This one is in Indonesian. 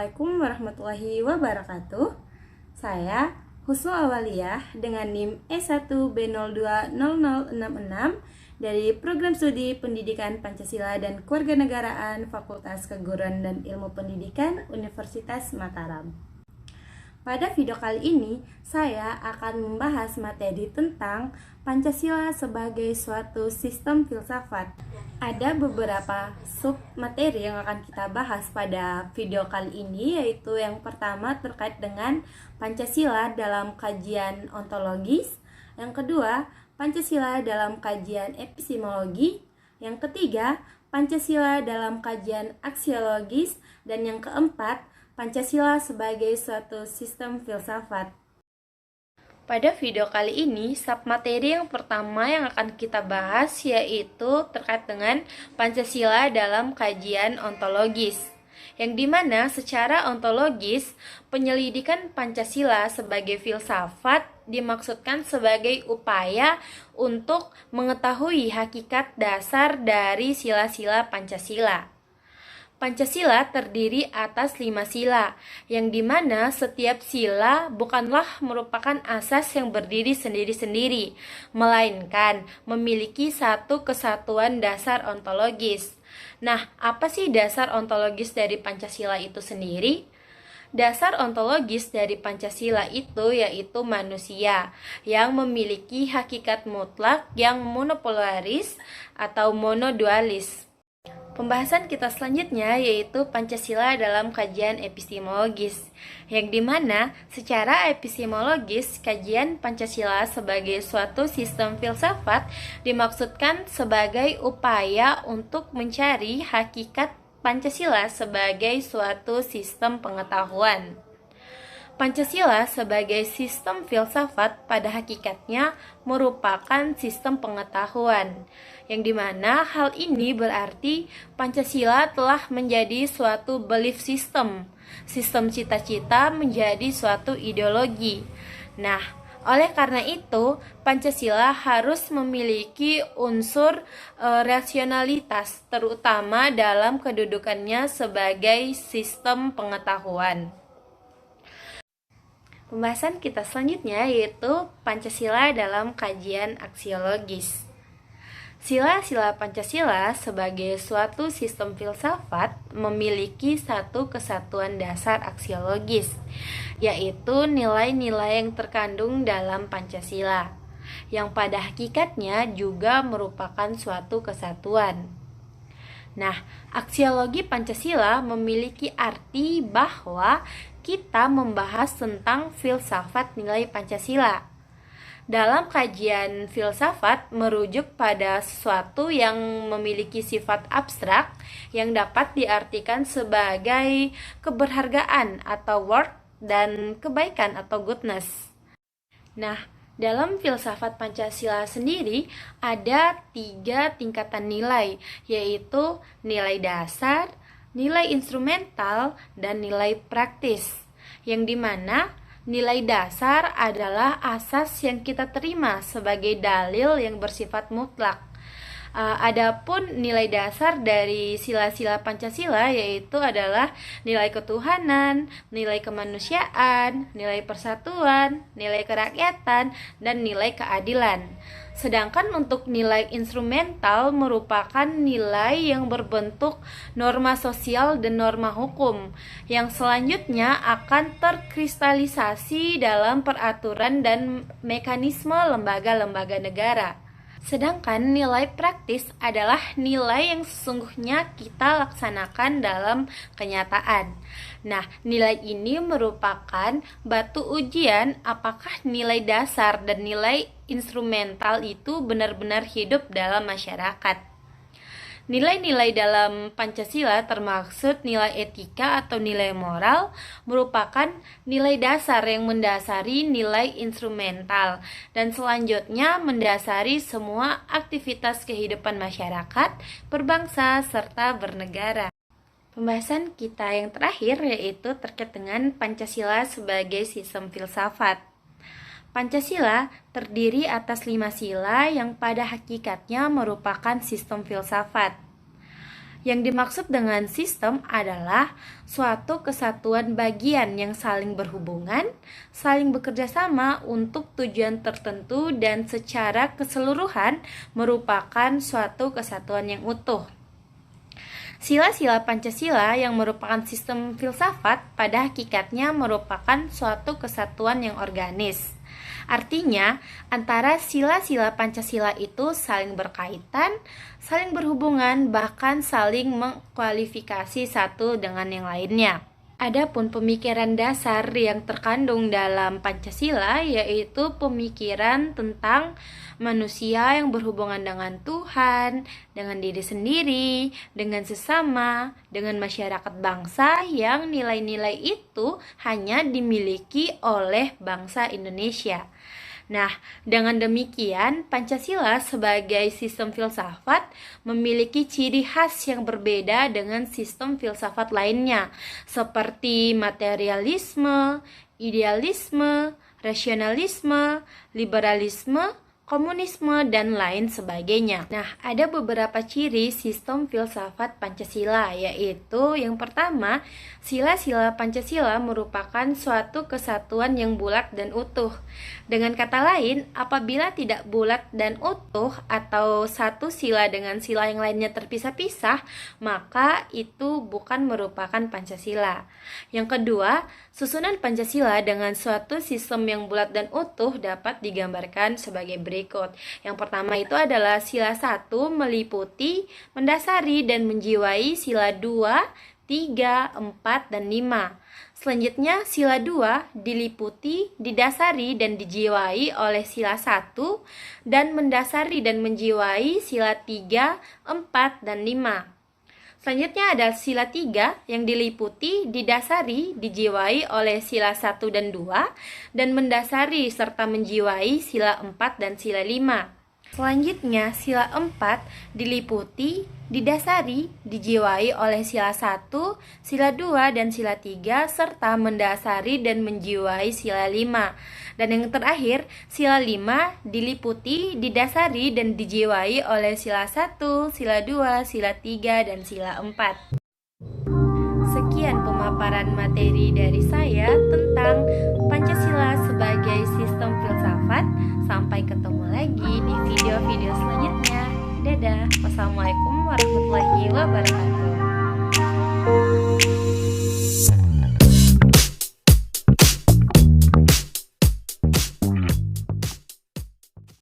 Assalamualaikum warahmatullahi wabarakatuh. Saya Husnul Awaliyah dengan NIM E1B020066 dari Program Studi Pendidikan Pancasila dan Kewarganegaraan Fakultas Keguruan dan Ilmu Pendidikan Universitas Mataram. Pada video kali ini, saya akan membahas materi tentang Pancasila sebagai suatu sistem filsafat. Ada beberapa sub materi yang akan kita bahas pada video kali ini, yaitu yang pertama terkait dengan Pancasila dalam kajian ontologis, yang kedua Pancasila dalam kajian epistemologi, yang ketiga Pancasila dalam kajian aksiologis, dan yang keempat Pancasila sebagai suatu sistem filsafat. Pada video kali ini, submateri yang pertama yang akan kita bahas yaitu terkait dengan Pancasila dalam kajian ontologis, yang dimana secara ontologis penyelidikan Pancasila sebagai filsafat dimaksudkan sebagai upaya untuk mengetahui hakikat dasar dari sila-sila Pancasila. Pancasila terdiri atas 5 sila, yang dimana setiap sila bukanlah merupakan asas yang berdiri sendiri-sendiri, melainkan memiliki satu kesatuan dasar ontologis. Nah, apa sih dasar ontologis dari Pancasila itu sendiri? Dasar ontologis dari Pancasila itu yaitu manusia yang memiliki hakikat mutlak yang monopolaris atau monodualis. Pembahasan kita selanjutnya yaitu Pancasila dalam kajian epistemologis, yang dimana secara epistemologis kajian Pancasila sebagai suatu sistem filsafat dimaksudkan sebagai upaya untuk mencari hakikat Pancasila sebagai suatu sistem pengetahuan. Pancasila sebagai sistem filsafat pada hakikatnya merupakan sistem pengetahuan, yang dimana hal ini berarti Pancasila telah menjadi suatu belief system, sistem cita-cita menjadi suatu ideologi. Nah, oleh karena itu Pancasila harus memiliki unsur rasionalitas, terutama dalam kedudukannya sebagai sistem pengetahuan. Pembahasan kita selanjutnya yaitu Pancasila dalam kajian aksiologis. Sila-sila Pancasila sebagai suatu sistem filsafat memiliki satu kesatuan dasar aksiologis, yaitu nilai-nilai yang terkandung dalam Pancasila, yang pada hakikatnya juga merupakan suatu kesatuan. Nah, aksiologi Pancasila memiliki arti bahwa kita membahas tentang filsafat nilai Pancasila. Dalam kajian filsafat merujuk pada sesuatu yang memiliki sifat abstrak yang dapat diartikan sebagai keberhargaan atau worth dan kebaikan atau goodness. Nah, dalam filsafat Pancasila sendiri ada 3 tingkatan nilai, yaitu nilai dasar, nilai instrumental, dan nilai praktis, yang dimana nilai dasar adalah asas yang kita terima sebagai dalil yang bersifat mutlak. Adapun nilai dasar dari sila-sila Pancasila yaitu adalah nilai ketuhanan, nilai kemanusiaan, nilai persatuan, nilai kerakyatan, dan nilai keadilan. Sedangkan untuk nilai instrumental merupakan nilai yang berbentuk norma sosial dan norma hukum yang selanjutnya akan terkristalisasi dalam peraturan dan mekanisme lembaga-lembaga negara. Sedangkan nilai praktis adalah nilai yang sesungguhnya kita laksanakan dalam kenyataan. Nah, nilai ini merupakan batu ujian apakah nilai dasar dan nilai instrumental itu benar-benar hidup dalam masyarakat. Nilai-nilai dalam Pancasila termaksud nilai etika atau nilai moral merupakan nilai dasar yang mendasari nilai instrumental dan selanjutnya mendasari semua aktivitas kehidupan masyarakat, berbangsa, serta bernegara. Pembahasan kita yang terakhir yaitu terkait dengan Pancasila sebagai sistem filsafat. Pancasila terdiri atas 5 sila yang pada hakikatnya merupakan sistem filsafat. Yang dimaksud dengan sistem adalah suatu kesatuan bagian yang saling berhubungan, saling bekerja sama untuk tujuan tertentu dan secara keseluruhan merupakan suatu kesatuan yang utuh. Sila-sila Pancasila yang merupakan sistem filsafat pada hakikatnya merupakan suatu kesatuan yang organis. Artinya, antara sila-sila Pancasila itu saling berkaitan, saling berhubungan, bahkan saling mengkualifikasi satu dengan yang lainnya. Adapun pemikiran dasar yang terkandung dalam Pancasila yaitu pemikiran tentang manusia yang berhubungan dengan Tuhan, dengan diri sendiri, dengan sesama, dengan masyarakat bangsa yang nilai-nilai itu hanya dimiliki oleh bangsa Indonesia. Nah, dengan demikian, Pancasila sebagai sistem filsafat memiliki ciri khas yang berbeda dengan sistem filsafat lainnya, seperti materialisme, idealisme, rasionalisme, liberalisme, komunisme, dan lain sebagainya. Nah, ada beberapa ciri sistem filsafat Pancasila, yaitu yang pertama, sila-sila Pancasila merupakan suatu kesatuan yang bulat dan utuh. Dengan kata lain, apabila tidak bulat dan utuh atau satu sila dengan sila yang lainnya terpisah-pisah, maka itu bukan merupakan Pancasila. Yang kedua, susunan Pancasila dengan suatu sistem yang bulat dan utuh dapat digambarkan sebagai berikut. Yang pertama itu adalah sila 1 meliputi, mendasari, dan menjiwai sila 2, 3, 4, dan 5. Selanjutnya, sila 2 diliputi, didasari, dan dijiwai oleh sila 1 dan mendasari dan menjiwai sila 3, 4, dan 5. Selanjutnya ada sila 3 yang diliputi, didasari, dijiwai oleh sila 1 dan 2 dan mendasari serta menjiwai sila 4 dan sila 5. Selanjutnya, sila 4 diliputi, didasari, dijiwai oleh sila 1, sila 2, dan sila 3, serta mendasari dan menjiwai sila 5. Dan yang terakhir, sila 5 diliputi, didasari, dan dijiwai oleh sila 1, sila 2, sila 3, dan sila 4. Sekian pemaparan materi dari saya tentang Pancasila sebagai sistem filsafat. Sampai ketemu lagi di video-video selanjutnya. Dadah. Wassalamualaikum warahmatullahi wabarakatuh.